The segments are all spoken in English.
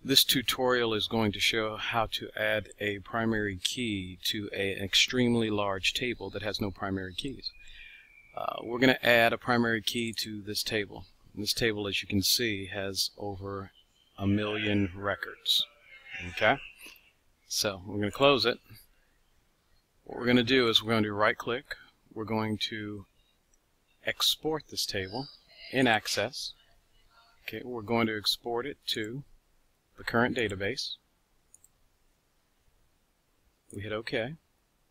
This tutorial is going to show how to add a primary key to an extremely large table that has no primary keys. We're going to add a primary key to this table. And this table, as you can see, has over 1 million records. Okay? So we're going to close it. What we're going to do is we're going to right-click. We're going to export this table in Access. Okay, we're going to export it to the current database. We hit OK.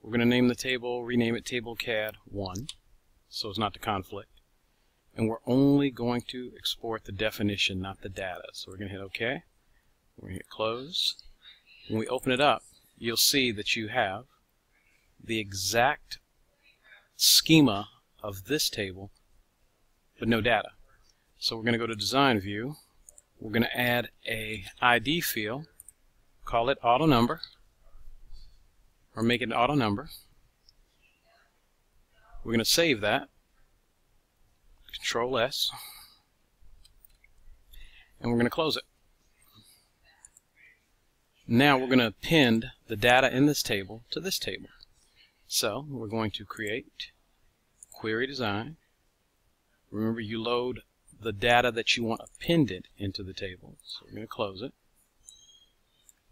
We're going to name the table, rename it TableCAD1, so as not to conflict. And we're only going to export the definition, not the data. So we're going to hit OK. We're going to hit Close. When we open it up, you'll see that you have the exact schema of this table, but no data. So we're going to go to Design View. We're going to add a ID field, call it Auto Number, or make it an Auto Number. We're going to save that, Control S, and we're going to close it. Now we're going to append the data in this table to this table. So we're going to create Query Design. Remember, you load the data that you want appended into the table. So we're going to close it.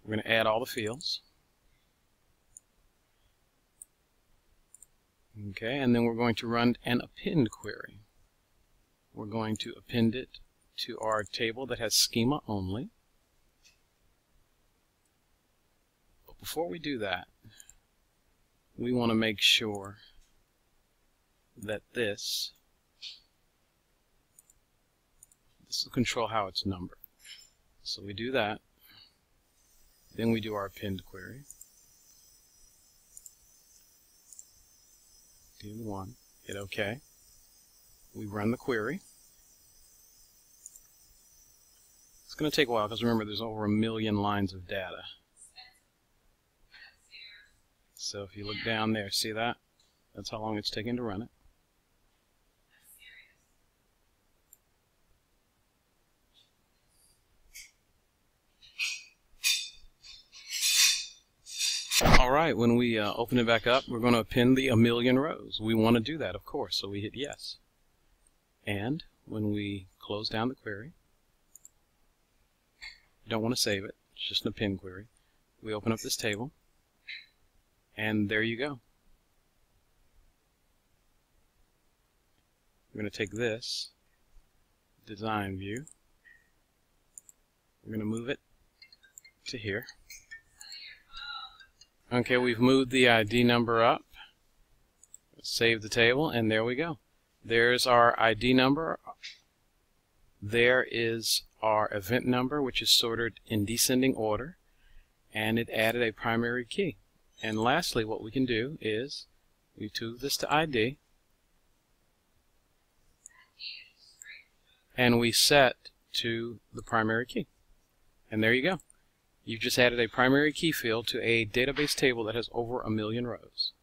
We're going to add all the fields. Okay, and then we're going to run an append query. We're going to append it to our table that has schema only. But before we do that, we want to make sure that this will control how it's numbered. So we do that. Then we do our append query. D1. Hit OK. We run the query. It's going to take a while because remember there's over 1 million lines of data. So if you look down there, see that? That's how long it's taking to run it. Alright, when we open it back up, we're going to append the 1 million rows. We want to do that, of course, so we hit yes. And when we close down the query, you don't want to save it, it's just an append query. We open up this table, and there you go. We're going to take this Design View, we're going to move it to here. Okay, we've moved the ID number up. Save the table, and there we go. There's our ID number. There is our event number, which is sorted in descending order, and it added a primary key. And lastly, what we can do is we move this to ID, and we set to the primary key. And there you go. You've just added a primary key field to a database table that has over 1 million rows.